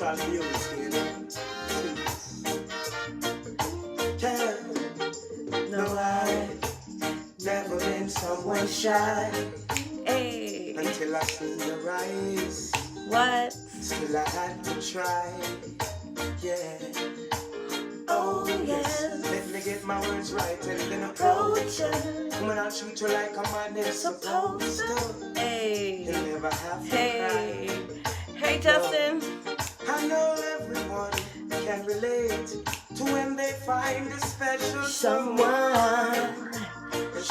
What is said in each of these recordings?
natural beauty, you know. Yeah. No, I've never been someone shy. Hey. Until I seen your eyes. What? Still I had to try. Yeah. Oh, yes. Let me get my words right and then Approach you. When I treat you like a man is supposed to. Hey. You'll never have to Hey. cry. Hey, Justin. I know everyone can relate to when they find a special Someone.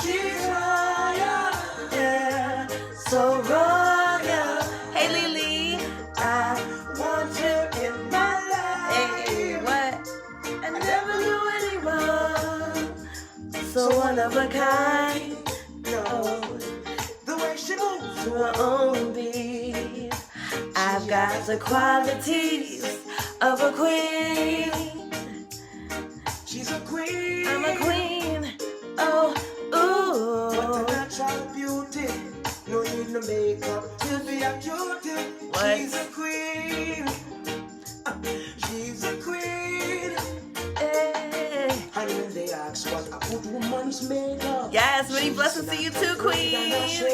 She's royal, Yeah. So royal. Hey, Lily. I want you in my life. Hey, what? I never knew anyone so one of a kind. No, Oh, the way she moves. to her own beat. I've got the qualities of a queen. She's a queen. I'm a queen. Oh, ooh. What a natural beauty. No need no makeup to be a cutie. What? She's a queen. She's a queen. Hey. And when they ask what a good woman's made of. Yes, many blessings to you too, queen.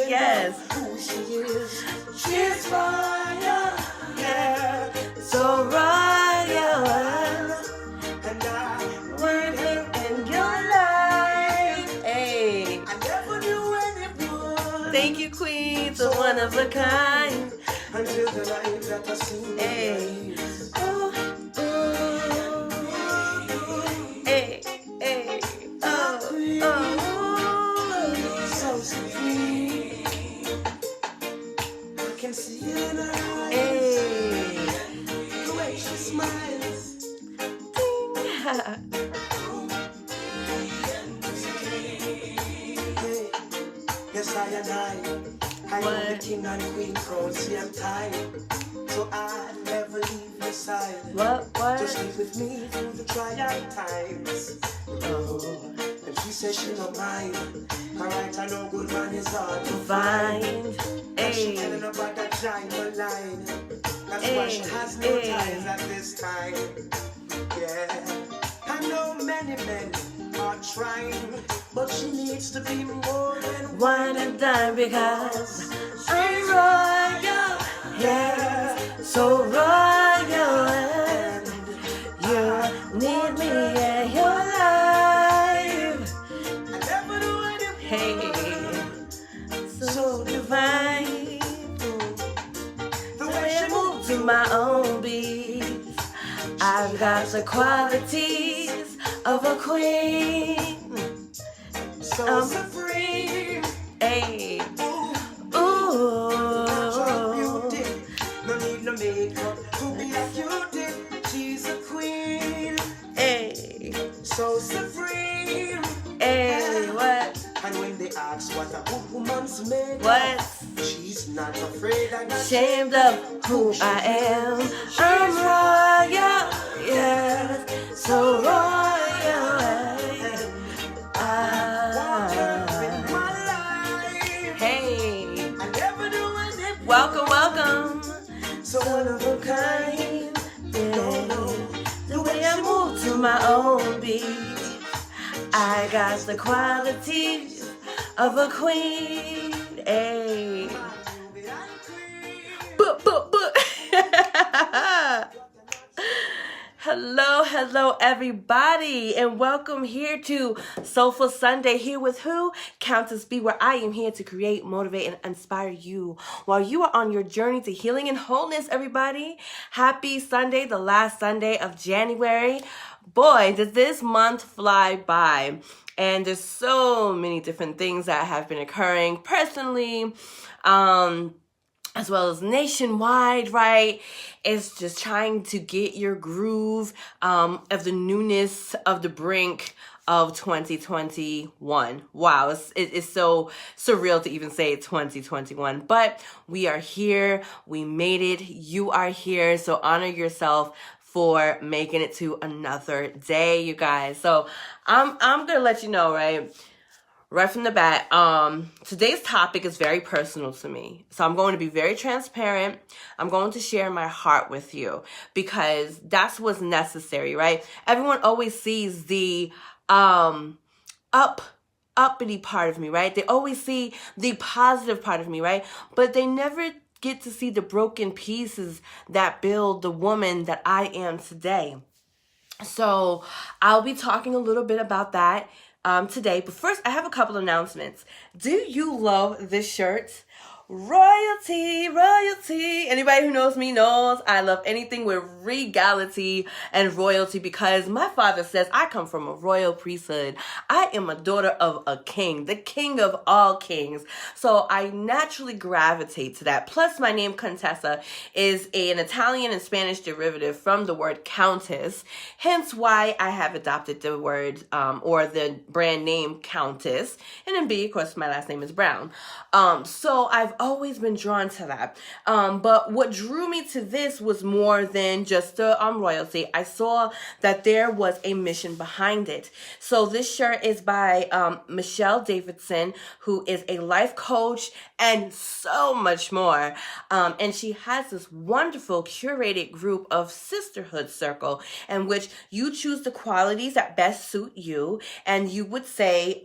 Yes. Who she is. She's fire. Yeah. So royal. And I Working in your life. Hey. I never knew anyone. Thank you, queen. So one of a kind. Until the night that I seen your Hey. eyes. Ooh, ooh. Hey, hey. Oh, oh. So sweet. I can see it in her eyes. Hey. The way she smiles. Hey. Yes, I and I know the What? king and queen crown same time. So I never leave your side. What? Just stay with me through the trial times. Oh, and she says she no mind. Alright, I know good man is hard to find. And she telling Hey. about that giant line. That's why she has no Hey. ties at this time. Yeah, I know many men are trying, but she needs to be more than One and done because I'm royal. Yeah. So royal. And you need me in your life. I never knew anyone. Hey. So divine. The The way way she I move moves to my own beat. I've got the qualities of a queen. so supreme. Hey. Ooh, natural Ooh. beauty. No need no makeup to be a cutie. She's a queen, Hey. so supreme. Hey. What? And when they ask what a good woman's made What? of, she's not afraid and not Ashamed of who I am. I'm royal. Yes. So royal. want her in Ah. my life. Hey. I never knew anyone Welcome, welcome. so one of a kind. Yeah. The way I move to my own beat. I got the qualities of a queen. Hey. But. Hello, everybody, and welcome here to Soulful Sunday. Here with who? Countess B, where I am here to create, motivate, and inspire you while you are on your journey to healing and wholeness, everybody. Happy Sunday, the last Sunday of January. Boy, does this month fly by. And there's so many different things that have been occurring personally, as well as nationwide, right? It's just trying to get your groove of the newness of the brink of 2021. Wow, it's so surreal to even say 2021, but we are here. We made it. You are here. So honor yourself for making it to another day, you guys. So I'm gonna let you know, right? right from the bat, today's topic is very personal to me. So I'm going to be very transparent. I'm going to share my heart with you because that's what's necessary, right? Everyone always sees the uppity part of me, right? They always see the positive part of me, right? But they never get to see the broken pieces that build the woman that I am today. So I'll be talking a little bit about that today. But first, I have a couple announcements. Do you love this shirt? Royalty, royalty. Anybody who knows me knows I love anything with regality and royalty because my father says I come from a royal priesthood. I am a daughter of a king, the king of all kings. So I naturally gravitate to that. Plus, my name Contessa is an Italian and Spanish derivative from the word countess, hence why I have adopted the word or the brand name Countess. And then B, of course, my last name is Brown. So I've always been drawn to that. But what drew me to this was more than just the royalty. I saw that there was a mission behind it. So this shirt is by Michelle Davidson, who is a life coach and so much more. And she has this wonderful curated group of sisterhood circle in which you choose the qualities that best suit you. And you would say,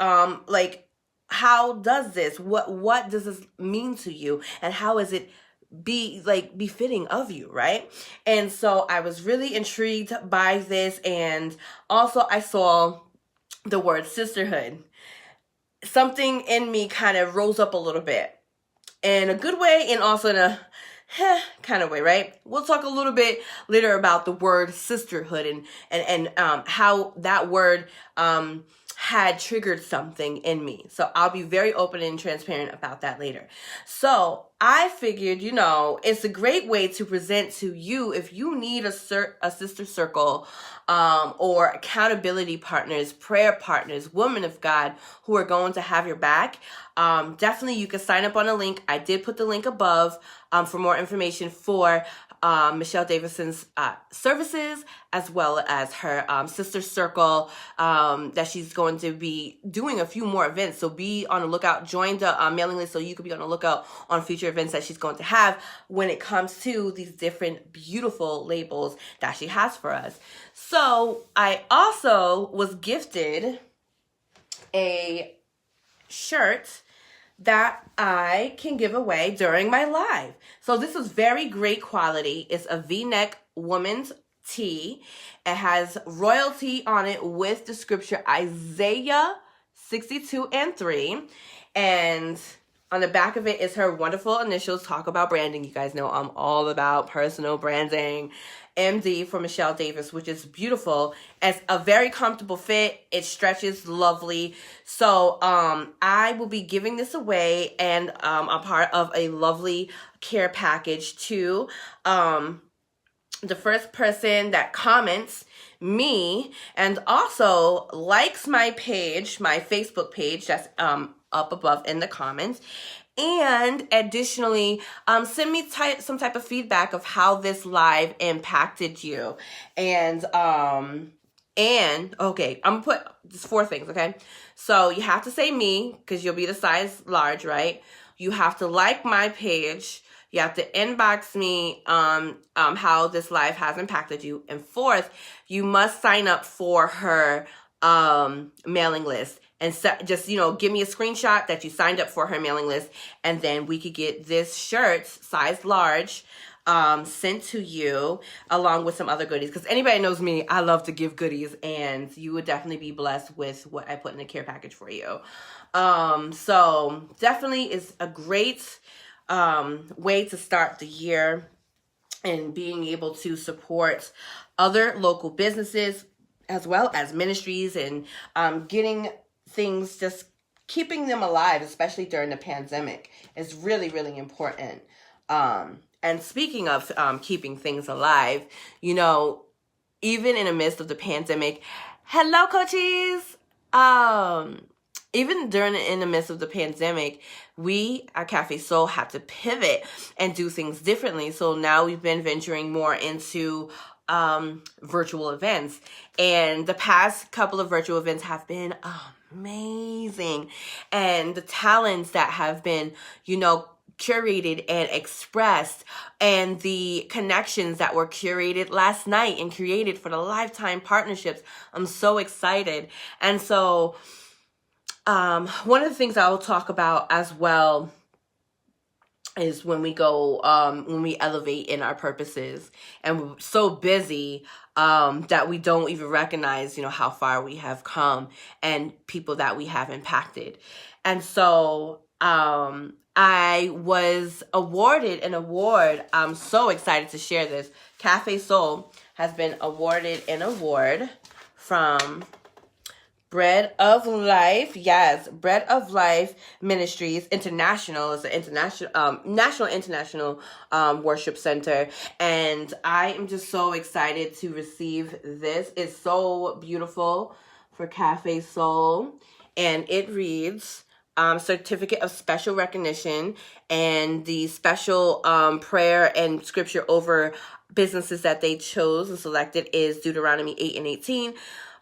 how does this, what does this mean to you? And how is it befitting of you, right? And so I was really intrigued by this. And also I saw the word sisterhood. Something in me kind of rose up a little bit in a good way and also in a kind of way, right? We'll talk a little bit later about the word sisterhood and how that word had triggered something in me. So I'll be very open and transparent about that later. So I figured, it's a great way to present to you if you need a sister circle or accountability partners, prayer partners, women of God who are going to have your back. Definitely you can sign up on a link. I did put the link above for more information for Michelle Davidson's services, as well as her sister circle that she's going to be doing a few more events. So be on the lookout. Join the mailing list so you can be on the lookout on future events that she's going to have when it comes to these different beautiful labels that she has for us. So I also was gifted a shirt that I can give away during my live. So this is very great quality. It's a V-neck woman's tee. It has royalty on it with the scripture Isaiah 62:3. And on the back of it is her wonderful initials. Talk about branding. You guys know I'm all about personal branding. MD for Michelle Davis, which is beautiful. It's a very comfortable fit. It stretches lovely. So I will be giving this away and a part of a lovely care package to the first person that comments me and also likes my page, my Facebook page that's up above in the comments. And additionally, send me some type of feedback of how this live impacted you. And okay, I'm gonna put just 4 things, okay? So you have to say me, because you'll be the size large, right? You have to like my page. You have to inbox me how this live has impacted you. And 4th, you must sign up for her mailing list. And just, give me a screenshot that you signed up for her mailing list. And then we could get this shirt, size large, sent to you along with some other goodies. Because anybody knows me, I love to give goodies. And you would definitely be blessed with what I put in the care package for you. So definitely is a great way to start the year and being able to support other local businesses as well as ministries and getting things, just keeping them alive, especially during the pandemic, is really, really important. And speaking of keeping things alive, even in the midst of the pandemic, hello, coaches. Even in the midst of the pandemic, we at Cafe Soul had to pivot and do things differently. So now we've been venturing more into virtual events. And the past couple of virtual events have been amazing. And the talents that have been, curated and expressed, and the connections that were curated last night and created for the lifetime partnerships. I'm so excited. And so one of the things I will talk about as well is when we elevate in our purposes, and we're so busy that we don't even recognize, how far we have come and people that we have impacted. And so I was awarded an award. I'm so excited to share this. Cafe Soul has been awarded an award from Bread of Life. Yes, Bread of Life Ministries International is an international worship center. And I am just so excited to receive this. It's so beautiful for Cafe Soul. And it reads, Certificate of Special Recognition, and the special prayer and scripture over businesses that they chose and selected is Deuteronomy 8:18.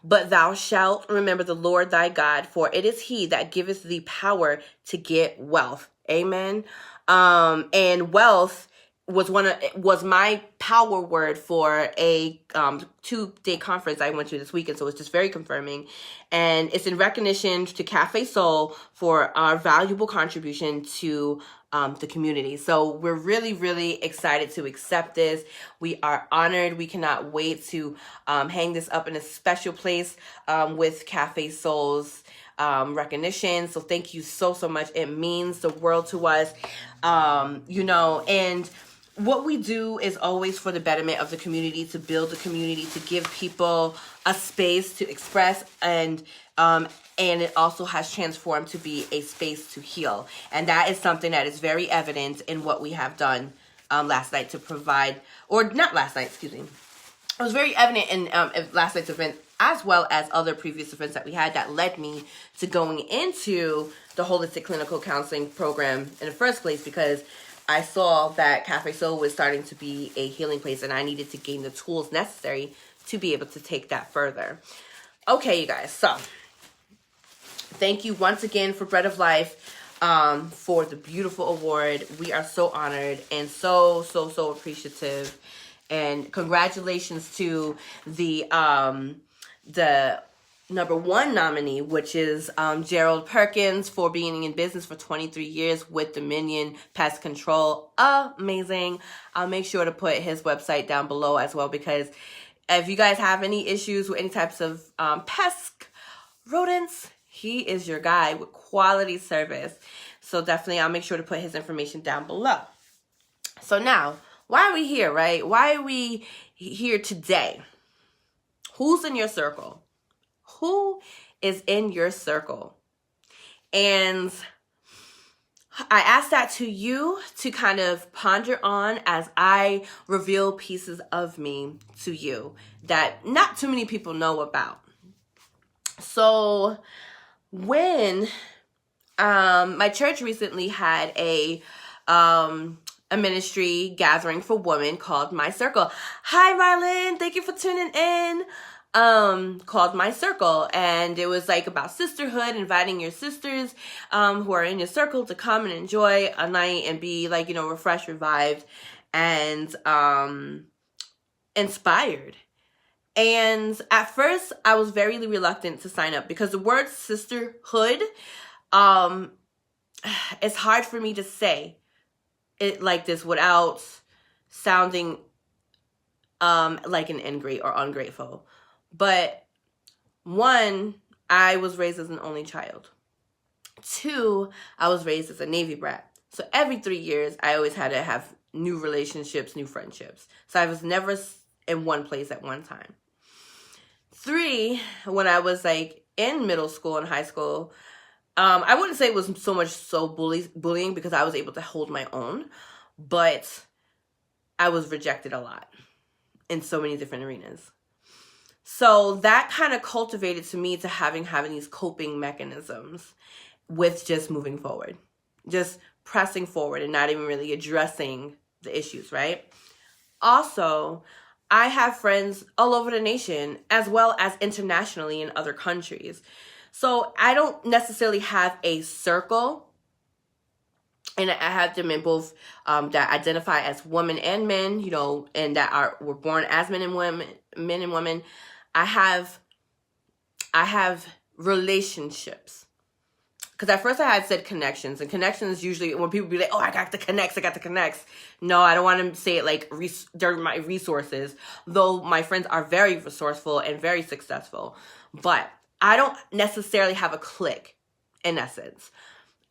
But thou shalt remember the Lord thy God, for it is he that giveth thee power to get wealth. Amen. And wealth was my power word for a 2-day conference I went to this weekend. So it's just very confirming. And it's in recognition to Cafe Soul for our valuable contribution to the community. So we're really, really excited to accept this. We are honored. We cannot wait to hang this up in a special place with Cafe Soul's recognition. So thank you so much. It means the world to us. And what we do is always for the betterment of the community, to build the community, to give people a space to express, and it also has transformed to be a space to heal. And that is something that is very evident in what we have done last night to provide, or not last night, excuse me. It was very evident in last night's event, as well as other previous events that we had, that led me to going into the Holistic Clinical Counseling Program in the first place, because I saw that Cafe Soul was starting to be a healing place, and I needed to gain the tools necessary to be able to take that further. Okay, you guys, so thank you once again for Bread of Life for the beautiful award. We are so honored and so appreciative. And congratulations to the number one nominee, which is Gerald Perkins, for being in business for 23 years with Dominion Pest Control. Amazing. I'll make sure to put his website down below as well, because if you guys have any issues with any types of pest, rodents, he is your guy with quality service. So definitely I'll make sure to put his information down below. So now, why are we here, right? Why are we here today? Who's in your circle? Who is in your circle? And I ask that to you to kind of ponder on as I reveal pieces of me to you that not too many people know about. So when my church recently had a ministry gathering for women called My Circle. Hi, Marlon. Thank you for tuning in. Called My Circle, and it was like about sisterhood, inviting your sisters who are in your circle to come and enjoy a night and be like, refreshed, revived, and inspired. And at first I was very reluctant to sign up, because the word sisterhood, it's hard for me to say it like this without sounding like an ingrate or ungrateful. But one, I was raised as an only child. Two, I was raised as a Navy brat. So every 3 years, I always had to have new relationships, new friendships. So I was never in one place at one time. 3, when I was like in middle school and high school, I wouldn't say it was so bullying, because I was able to hold my own, but I was rejected a lot in so many different arenas. So that kind of cultivated to me to having these coping mechanisms with just moving forward, just pressing forward and not even really addressing the issues, right? Also, I have friends all over the nation, as well as internationally in other countries. So I don't necessarily have a circle, and I have them in both that identify as women and men, you know, and that were born as men and women. I have relationships. Because at first I had said connections, and connections usually, when people be like, oh, I got the connects. No, I don't want to say it like they're my resources, though my friends are very resourceful and very successful. But I don't necessarily have a clique, in essence.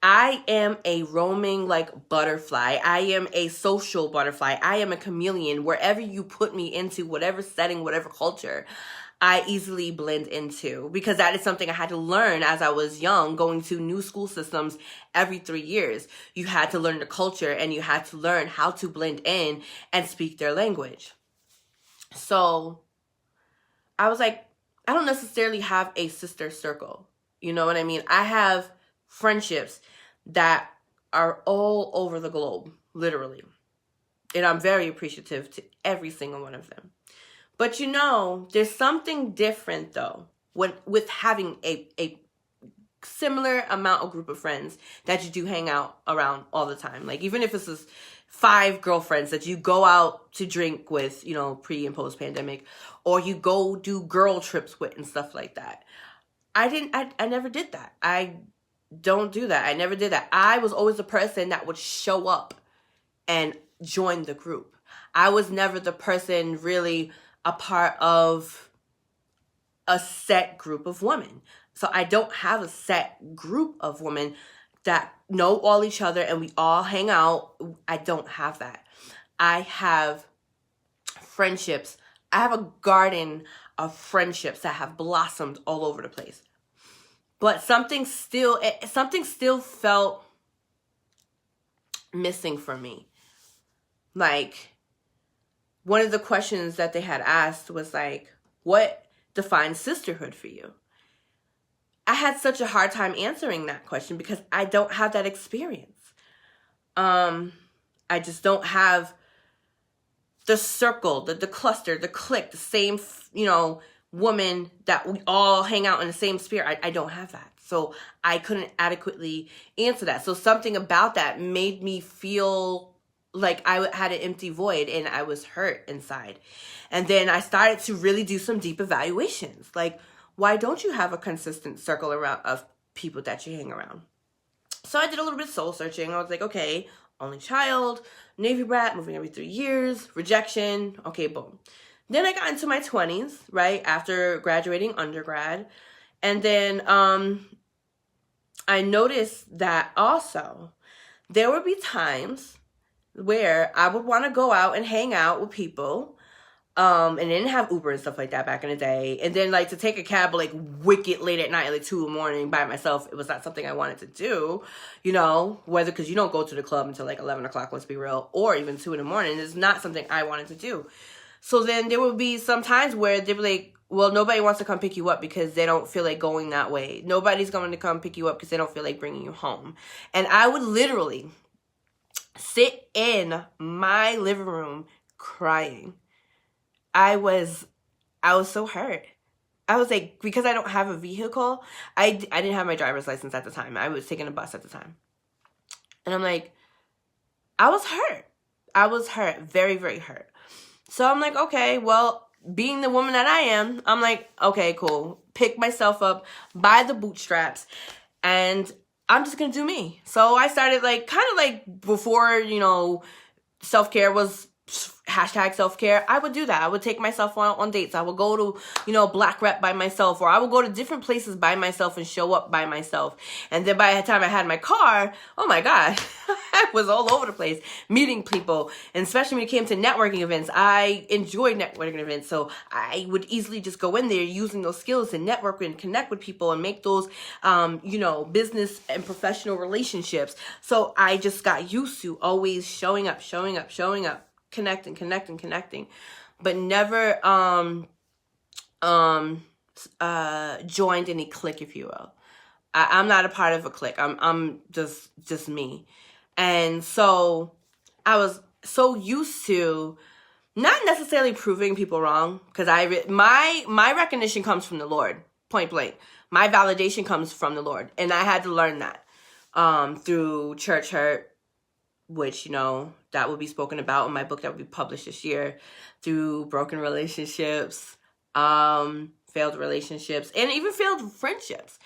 I am a roaming like butterfly. I am a social butterfly. I am a chameleon. Wherever you put me into, whatever setting, whatever culture, I easily blend into, because that is something I had to learn as I was young, going to new school systems every 3 years. You had to learn the culture, and you had to learn how to blend in and speak their language. So I was like, I don't necessarily have a sister circle. You know what I mean? I have friendships that are all over the globe, literally. And I'm very appreciative to every single one of them. But you know, there's something different though with having a similar amount of group of friends that you do hang out around all the time. Like even if it's just 5 girlfriends that you go out to drink with, you know, pre and post pandemic, or you go do girl trips with and stuff like that. I never did that. I don't do that. I never did that. I was always the person that would show up and join the group. I was never the person really a part of a set group of women. So I don't have a set group of women that know all each other and we all hang out. I don't have that. I have friendships. I have a garden of friendships that have blossomed all over the place. But something still felt missing for me. Like, one of the questions that they had asked was like, what defines sisterhood for you? I had such a hard time answering that question because I don't have that experience. I just don't have the circle, the cluster, the clique, the same, you know, woman that we all hang out in the same sphere. I don't have that. So I couldn't adequately answer that. So something about that made me feel like I had an empty void and I was hurt inside. And then I started to really do some deep evaluations. Like, why don't you have a consistent circle around of people that you hang around? So I did a little bit of soul searching. I was like, okay, only child, Navy brat, moving every 3 years, rejection. Okay, boom. Then I got into my 20s, right, after graduating undergrad. And then I noticed that also there would be times where I would want to go out and hang out with people, and didn't have Uber and stuff like that back in the day. And then like to take a cab like wicked late at night, like 2 a.m. by myself, it was not something I wanted to do, you know, whether because you don't go to the club until like 11 o'clock, let's be real, or even 2 a.m. It's not something I wanted to do. So then there would be some times where they'd be like, well, nobody wants to come pick you up because they don't feel like going that way. Nobody's going to come pick you up because they don't feel like bringing you home. And I would literally sit in my living room crying. I was so hurt. I was like, because I don't have a vehicle, I didn't have my driver's license at the time. I was taking a bus at the time. And I'm like, I was hurt. I was hurt, very, very hurt. So I'm like, okay, well, being the woman that I am, I'm like, okay, cool. Pick myself up by the bootstraps and I'm just going to do me. So I started like, kind of like before, you know, self-care was hashtag self-care. I would do that. I would take myself on dates. I would go to, you know, Black Rep by myself, or I would go to different places by myself and show up by myself. And then by the time I had my car, oh my God, I was all over the place meeting people. And especially when it came to networking events, I enjoyed networking events. So I would easily just go in there using those skills to network and connect with people and make those, you know, business and professional relationships. So I just got used to always showing up, connecting, but never joined any clique, if you will. I'm not a part of a clique. I'm just me. And so I was so used to not necessarily proving people wrong, because my recognition comes from the Lord. point blank. My validation comes from the Lord. And I had to learn that through church hurt, which, you know, that will be spoken about in my book that will be published this year, through broken relationships, failed relationships, and even failed friendships.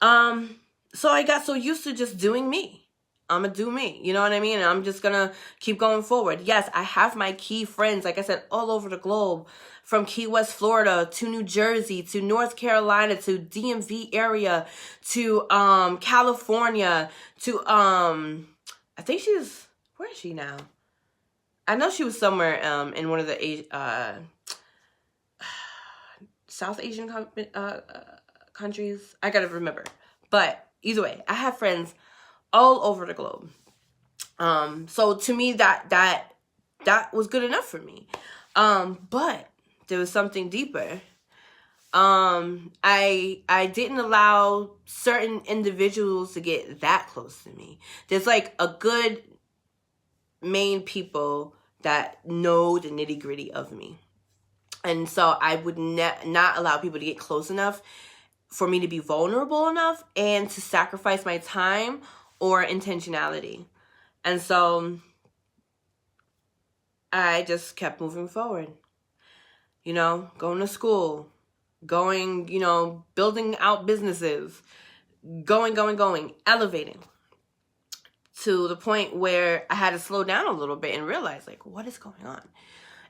So I got so used to just doing me. I'm going to do me. You know what I mean? And I'm just going to keep going forward. Yes, I have my key friends, like I said, all over the globe. From Key West, Florida, to New Jersey, to North Carolina, to DMV area, to California, to I think she's, where is she now? I know she was somewhere in one of the South Asian countries. I gotta remember. But either way, I have friends all over the globe. So to me, that was good enough for me. But there was something deeper. I didn't allow certain individuals to get that close to me. There's like a good main people that know the nitty gritty of me. And so I would not allow people to get close enough for me to be vulnerable enough and to sacrifice my time or intentionality. And so I just kept moving forward. You know, going to school, going, you know, building out businesses, going, elevating to the point where I had to slow down a little bit and realize, like, what is going on?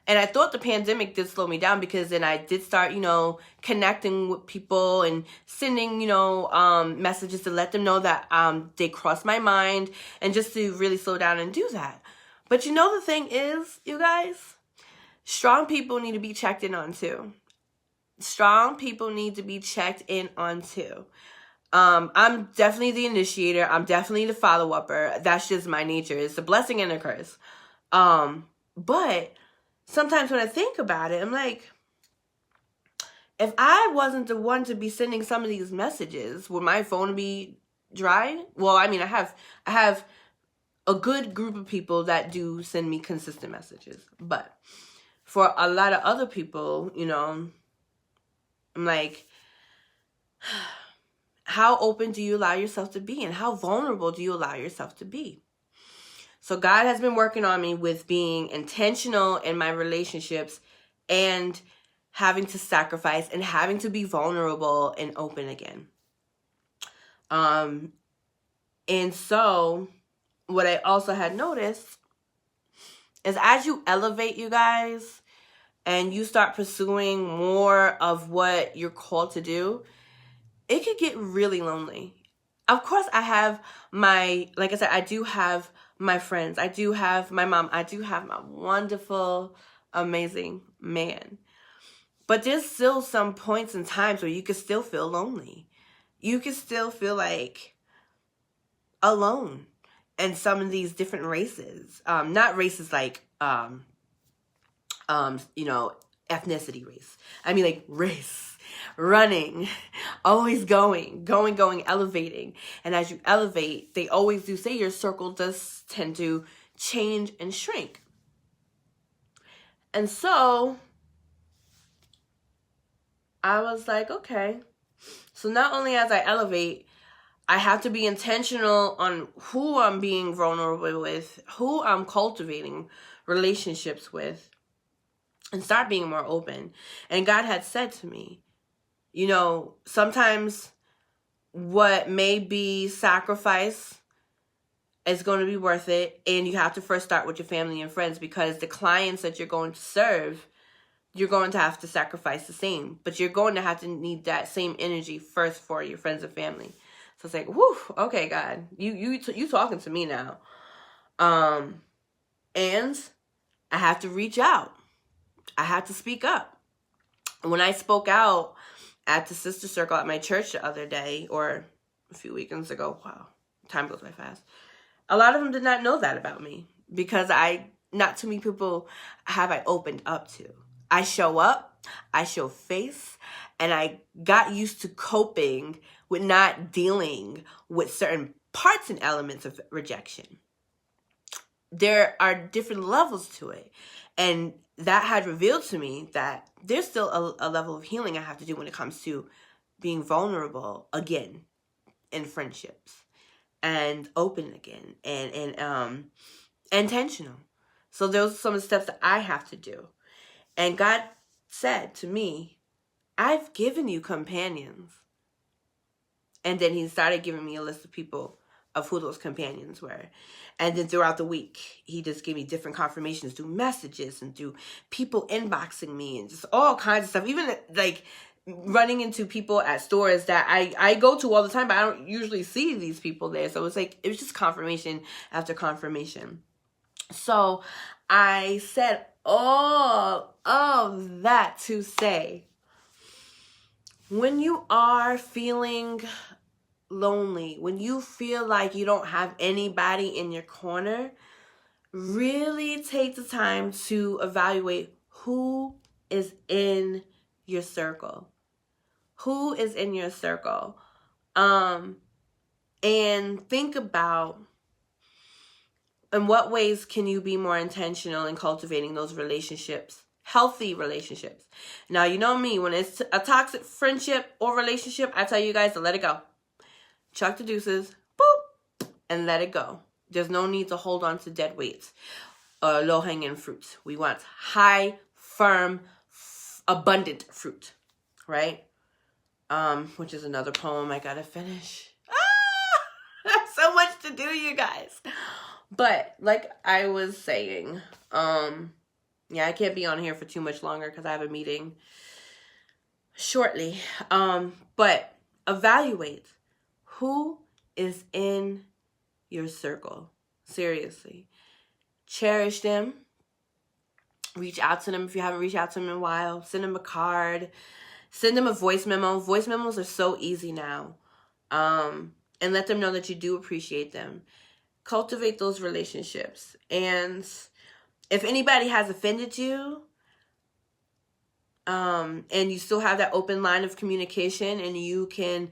And I thought the pandemic did slow me down, because then I did start, you know, connecting with people and sending, you know, messages to let them know that they crossed my mind, and just to really slow down and do that. But you know, the thing is, you guys, strong people need to be checked in on too. Strong people need to be checked in on too. I'm definitely the initiator. I'm definitely the follow-upper. That's just my nature. It's a blessing and a curse. But sometimes when I think about it, I'm like, if I wasn't the one to be sending some of these messages, would my phone be dry? Well, I mean, I have a good group of people that do send me consistent messages. But for a lot of other people, you know, I'm like, how open do you allow yourself to be? And how vulnerable do you allow yourself to be? So God has been working on me with being intentional in my relationships and having to sacrifice and having to be vulnerable and open again. And so what I also had noticed is, as you elevate, you guys, and you start pursuing more of what you're called to do, it could get really lonely. Of course, I have like I said, I do have my friends. I do have my mom. I do have my wonderful, amazing man. But there's still some points and times where you can still feel lonely. You can still feel like alone in some of these different races. Not races like, you know, ethnicity race. I mean, like, race. Running, always going, elevating. And as you elevate, they always do say your circle does tend to change and shrink. And so I was like, okay, so not only as I elevate, I have to be intentional on who I'm being vulnerable with, who I'm cultivating relationships with, and start being more open. And God had said to me, you know, sometimes what may be sacrifice is going to be worth it. And you have to first start with your family and friends, because the clients that you're going to serve, you're going to have to sacrifice the same. But you're going to have to need that same energy first for your friends and family. So it's like, whew, okay, God, you talking to me now. And I have to reach out. I have to speak up. When I spoke out at the sister circle at my church the other day, or a few weekends ago, wow, time goes by fast. A lot of them did not know that about me, because not too many people have I opened up to. I show up, I show face, and I got used to coping with not dealing with certain parts and elements of rejection. There are different levels to it. And that had revealed to me that there's still a level of healing I have to do when it comes to being vulnerable again in friendships and open again and intentional. So those are some of the steps that I have to do. And God said to me, I've given you companions. And then he started giving me a list of people of who those companions were. And then throughout the week, he just gave me different confirmations through messages and through people inboxing me and just all kinds of stuff. Even like running into people at stores that I go to all the time, but I don't usually see these people there. So it's like, it was just confirmation after confirmation. So I said all of that to say, when you are feeling lonely, when you feel like you don't have anybody in your corner, really take the time to evaluate who is in your circle. Who is in your circle? And think about in what ways can you be more intentional in cultivating those relationships, healthy relationships. Now, you know me, when it's a toxic friendship or relationship, I tell you guys to let it go. Chuck the deuces, boop, and let it go. There's no need to hold on to dead weights or low-hanging fruits. We want high, firm, abundant fruit, right? Which is another poem I gotta finish. So much to do, you guys. But like I was saying, yeah, I can't be on here for too much longer because I have a meeting shortly. But evaluate who is in your circle. Seriously. Cherish them. Reach out to them if you haven't reached out to them in a while. Send them a card. Send them a voice memo. Voice memos are so easy now. And let them know that you do appreciate them. Cultivate those relationships. And if anybody has offended you, and you still have that open line of communication and you can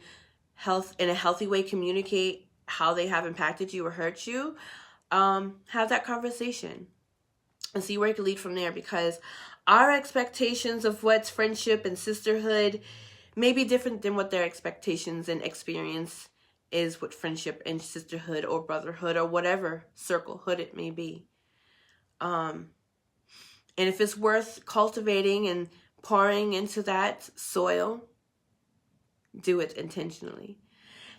in a healthy way communicate how they have impacted you or hurt you, have that conversation and see where it can lead from there, because our expectations of what's friendship and sisterhood may be different than what their expectations and experience is with friendship and sisterhood or brotherhood or whatever circlehood it may be. And if it's worth cultivating and pouring into that soil, do it intentionally.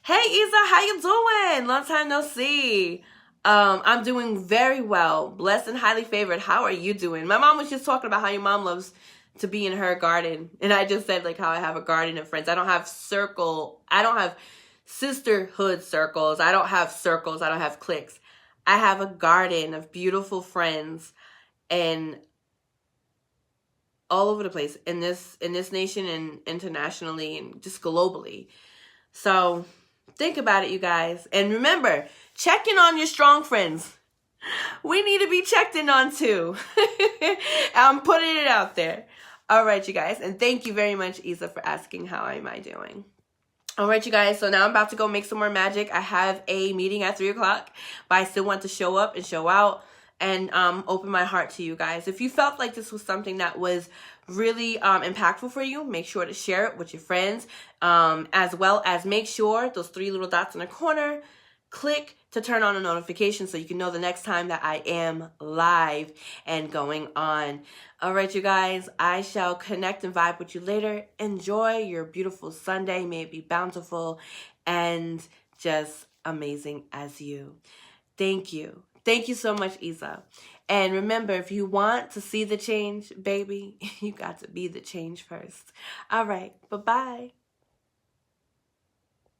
Hey, Isa, how you doing? Long time no see. I'm doing very well. Blessed and highly favored. How are you doing? My mom was just talking about how your mom loves to be in her garden. And I just said like how I have a garden of friends. I don't have sisterhood circles. I don't have circles. I don't have cliques. I have a garden of beautiful friends and all over the place in this nation and internationally and just globally. So think about it, you guys. And remember, check in on your strong friends. We need to be checked in on too. I'm putting it out there. All right, you guys. And thank you very much, Isa, for asking how am I doing. All right, you guys. So now I'm about to go make some more magic. I have a meeting at 3 o'clock, but I still want to show up and show out and open my heart to you guys. If you felt like this was something that was really impactful for you, make sure to share it with your friends, as well as make sure those 3 little dots in the corner, click to turn on a notification so you can know the next time that I am live and going on. All right, you guys, I shall connect and vibe with you later. Enjoy your beautiful Sunday. May it be bountiful and just amazing as you. Thank you. Thank you so much, Isa. And remember, if you want to see the change, baby, you got to be the change first. All right, bye-bye.